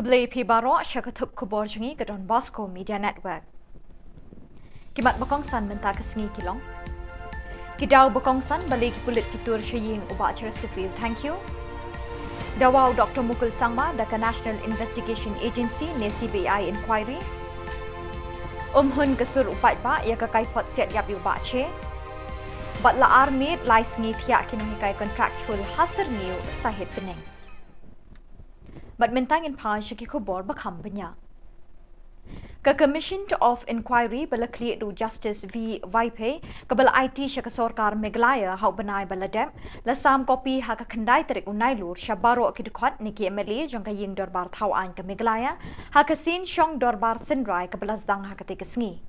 Keblai pi baro syakatup Khubor jungi ke Don Bosco Media Network. Kimat bakongsan mentah kesengi kilong. Kidau bakongsan balik pulit kitur syaying ubak Chesterfield. Thank you. Dawau Dr. Mukul Sangma daka National Investigation Agency ne CBI inquiry. Hun kesur upat ba ia kakai pot siat yap ubak che. Batla armit lai sengi tiak kinohikai contractual hasar niu sahit peneng. Badmintang in pa syaki Khubor bakam banya. Ka Commission of Inquiry bala clear to Justice V. Vaipe kabala IT syaka sorkar Meghalaya hau benai baladem la sam kopi ha ka khandai tarik unai lur shabaro kidkhot niki MLA jong ka ying dorbar thau an ka Meghalaya ha ka sin shong dorbar sinrai kabala zdang ha ka te kesngi.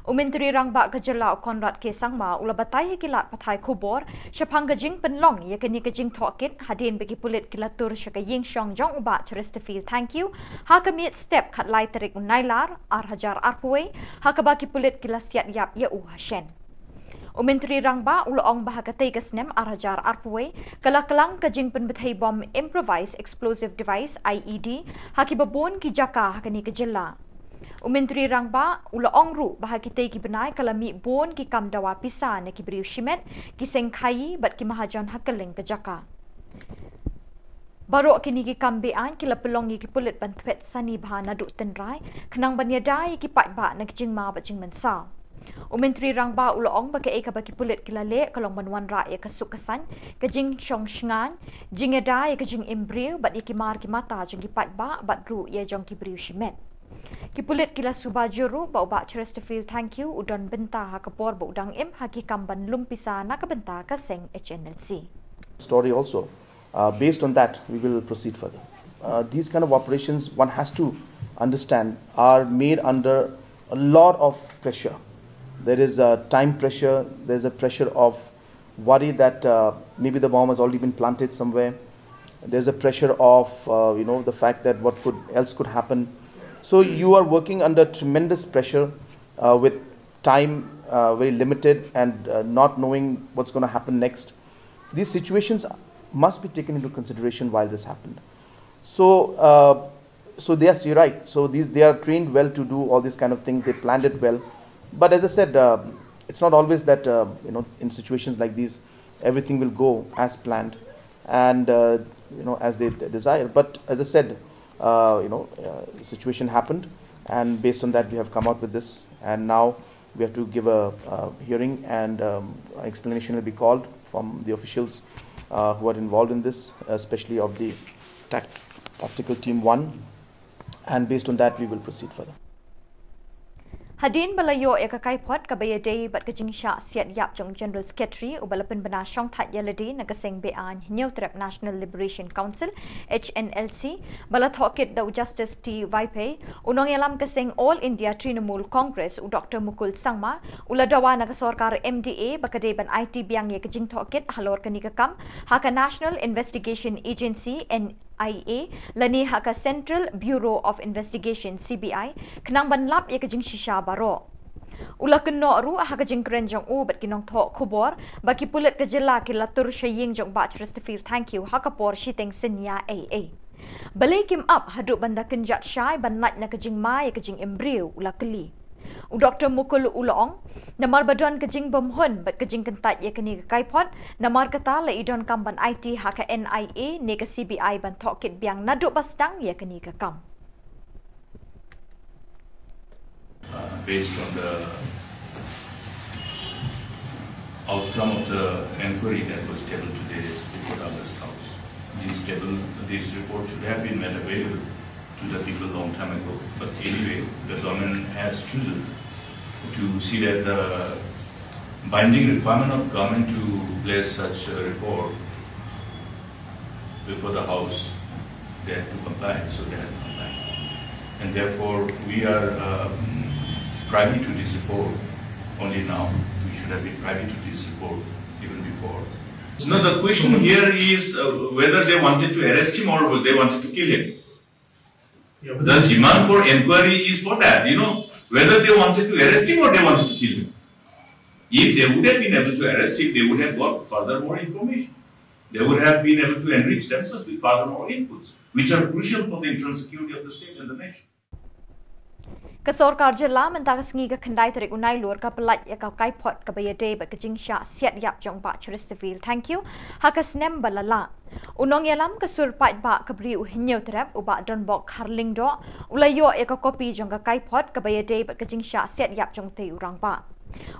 Menteri Rangba Ka Jylla Konrad K. Sangma ula batai kilat pathai Khubor syapang gajing penlong ya kini gajing thokit hadin bagi pulit kilatur syaka ying shong jong uba Chesterfield. Thank you. Ha kamiet step khat lai tarik unailar ar hajar arpuwe ha ka baki pulit kilasiat yap ya u hashen. Menteri Rangba ula ong bahagatai kasnem ar hajar arpuwe kalaklang gajing penbathai bom improvised explosive device IED ha ki babon ki jaka ha kini Ka Jylla. Menteri Rangba ula ongru bahagitay ki benai kalami bon ki kam dawa pisa na ki beriu shimet ki sengkai bat ki mahajan hakaling ke jaka. Barok kini ki kam bean ki lapelongi ki pulit bantwet sani bahana duk tenrai kenang banyadai ki pat ba na kijing ma bat jing mensa. Menteri Rangba ula ong baka eka baki pulit kilale kalong banwan ra ya kasuk kesan kajing shong shngan jing ada ya kajing embryo bat ya ki mar ki mata jing ki pat ba bat ru ya jong ki beriu shimet. Kipulit kila subajuru ba ubak Chesterfield. Thank you udon benta ha kapor ba udang im ha ki kamban lumpisa na ka benta ka seng HNLC story also. Based on that we will proceed further. These kind of operations, one has to understand, are made under a lot of pressure. There is a time pressure, there is a pressure of worry that maybe the bomb has already been planted somewhere. There is a pressure of the fact that what else could happen. So you are working under tremendous pressure with time very limited and not knowing what's going to happen next. These situations must be taken into consideration while this happened. So, yes, you're right. So they are trained well to do all these kind of things. They planned it well. But as I said, it's not always that in situations like these everything will go as planned and as they desire. But as I said, the situation happened, and based on that we have come out with this, and now we have to give a hearing, and explanation will be called from the officials who are involved in this, especially of the tactical team 1, and based on that we will proceed further. Hadin balayo ya kakai pot kabaya day bat kajing sya siat yap jong General Secretary ubalapan bana syong that yaladi nagaseng bean New Trap National Liberation Council HNLC bala thokit da Justice T. Vaipe unong yalam kaseng All India Trinamool Congress u Dr. Mukul Sangma ula dawa nagasorkar MDA bakade ban IT biang ya kajing thokit halor kanikakam haka National Investigation Agency NIA lani haka Central Bureau of Investigation CBI kenang banlap ya kajing shisha baro. Ula keno ru ha kajing kren jong u bat kinong thok Khubor baki pulit Ka Jylla kilatur syaying jong ba Chesterfield. Thank you ha kapor shiteng senya AA. Balay kim up hadu banda kenjat syai banlat na kajing ma ya kajing embryo ula keli. U Dr. Mukul ulaong namar badon kajing bomhon bat kajing kentat ya kani kaipot namar kata la idon kamban IT ha ka NIA ne ka CBI ban thokit biang naduk bastang ya kani ka kam. Based on the outcome of the inquiry that was tabled today before the August House, these reports should have been made available to the people a long time ago. But anyway, the government has chosen to see that the binding requirement of government to place such a report before the House, they have to comply, so they have to comply. And therefore, we are privy to this report only now. We should have been privy to this report even before. No, the question here is whether they wanted to arrest him or they wanted to kill him. Yeah, the demand for inquiry is for that, whether they wanted to arrest him or they wanted to kill him. If they would have been able to arrest him, they would have got further more information. They would have been able to enrich themselves with further more inputs. which are crucial for the internal security of the state and the nation. Khubor Na Ka Jylla mentang sengi ke kendai tarik unai luar ka pelat ya kau kai pot ke bayade bat kejing syak siat yap jong ba churis civil. Thank you. Hakas nem balala. Unong yalam kesur pat ba ke beri uhinyau terap uba don bok harling do ulayo ya ka kopi jong ka kai pot ke bayade bat kejing syak siat yap jong te urang ba.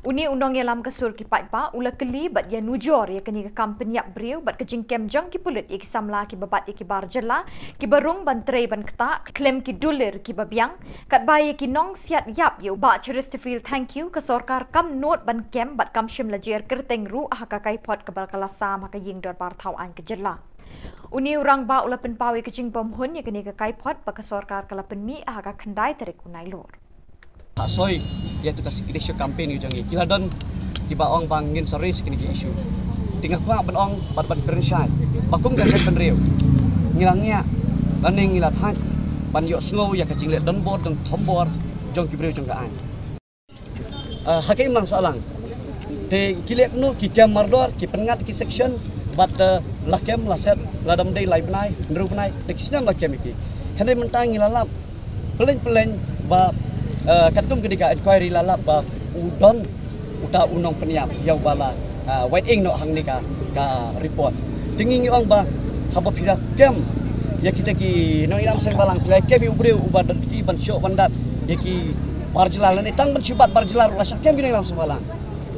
Uni unong yalam kesur ki pat ba ula keli bat ya nujor ya keni ka kampen yap beriu bat kejing kem jong ki pulut ya ki samla ki babat ya ki bar Jylla ki barung ban trei ban kta klem ki dulir ki babiang kat baye ki nong siat yap ya uba churis civil. Thank you. Kesorkar kam note ban kem bat kam shim lajer kerteng ru ah ka kai pot ke bal kala sam ha ka ying dor bar thau an ke Jylla. Uni urang ba ula pen pawe kejing bom hun ya keni ka kai pot ba kesorkar kala pen mi ah ka kendai tarik unai lor. Soy yaitu kasih isu campaign itu jangi kila don tiba orang bangin sore sekini isu tinggal kuang benong bat kerensai bakum gak saya penriu ngilangnya laning ngilat han ban yok snow ya kecing let don board dong tombor jong kibriu jong gaan hakai mang salang de kilek nu ki jam mardor ki pengat ki section bat lakem laset ladam day live nai ndru nai de kisnam lakem iki henry mentang ngilalap pelen ba katum ketika inquiry lalap ba udon uta unong peniap yau bala white ing no hang ni ka report tinggi ong ba haba pira kem ya kita ki no ilam seng balang play kem ubre ubad ki ban show bandat ya ki barjlalan itang ban sibat barjlar la kem ki ilam seng balang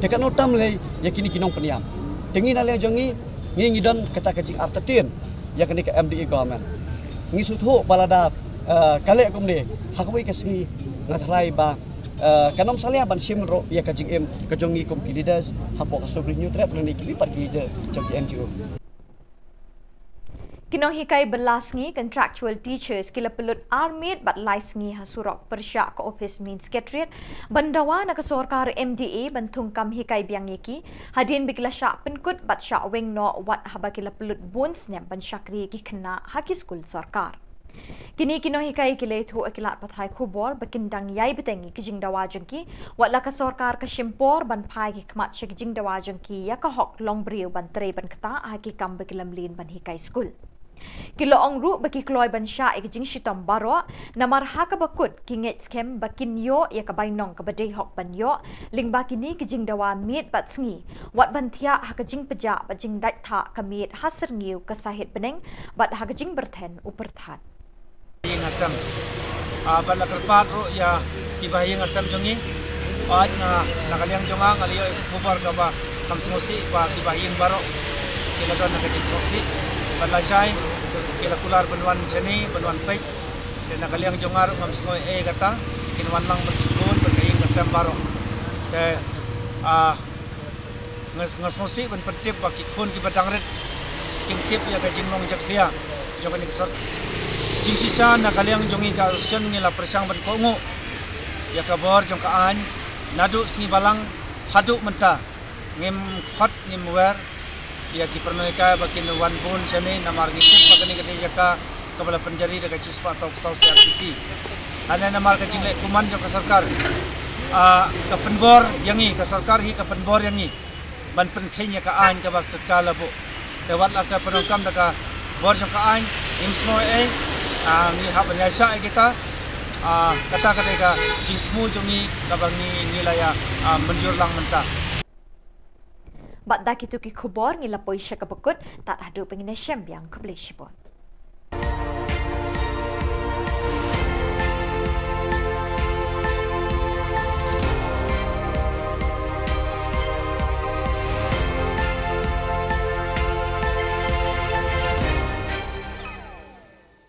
dekat no tam le ya kini kinong peniap tinggi na le jongi ngi don kata kecing aftertin ya kini ka MDE government ngi sutho balada kale kumde hakwi kasngi ngatrai ba kanom salia ban simro ya kajing em kajongi kom leaders hapo kasobri new trap ni ki pat ki joki NGO Kinong hikai belasngi contractual teachers kila pelut armit bat laisngi hasurok persya ke office min secretariat bandawa na kesorkar MDA bantung kam hikai biang yeki hadin bikila syak penkut bat syak weng no wat haba kila pelut bons nem ban syakri ki kena haki skul sorkar. Kini kino hikai kile thu akilat pathai khubor bakindang yai betengi kijing dawa jengki watla ka sorkar ka shimpor ban pai ki kmat she kijing dawa jengki ya ka hok long briu ban trei ban kata ha ki kam bekilam lin ban hikai skul kilo ong ru baki kloy ban sha kijing shitom baro namar ha ka bakut ki nget skem bakin yo ya ka bainong ka badei hok ban yo ling bakini kijing dawa mit bat sngi wat ban thia ha kijing peja bajing dat tha ka mit hasir ngiu ka sahit beneng bat ha kijing berthen uperthat ngasam bala kerpat ro ya kibahi ngasam jongi aj na nakaliang jonga ngaliyo kubar ka ba kamsosi ba kibahi baro kila don nakajing sosi bala sai kila kular benwan seni benwan pek de nakaliang jonga ro ngamsngo kata kinwan lang berkibun berkai ngasam baro de ngasosi ben pentip ba kikun ki badangret kintip ya kajing long jakhiya jonga ni kesot jing sisa nakaliang jongi ka sion ngila persang ban kongo ya kabor jong ka an nadu sngi balang hadu menta ngem khot ngem wer ya ki pernoi ka bakin wan bun chane namar ngitip bagani kete jaka kabala penjari daga cispa sau CRPC ana namar ka jingle kuman jong ka sarkar ka penbor yangi ka sarkar hi ka penbor yangi ban pen khenya ka an ka bak ka labo dewat la ka penokam daga bor jong ka an imsmo ni haban ya sya kita kata ka jingmu jongi kabangi nilaya menjur lang menta bat dak itu ki khubor ngila poisha ka bakut tat hadu pengine syam yang kebleshibot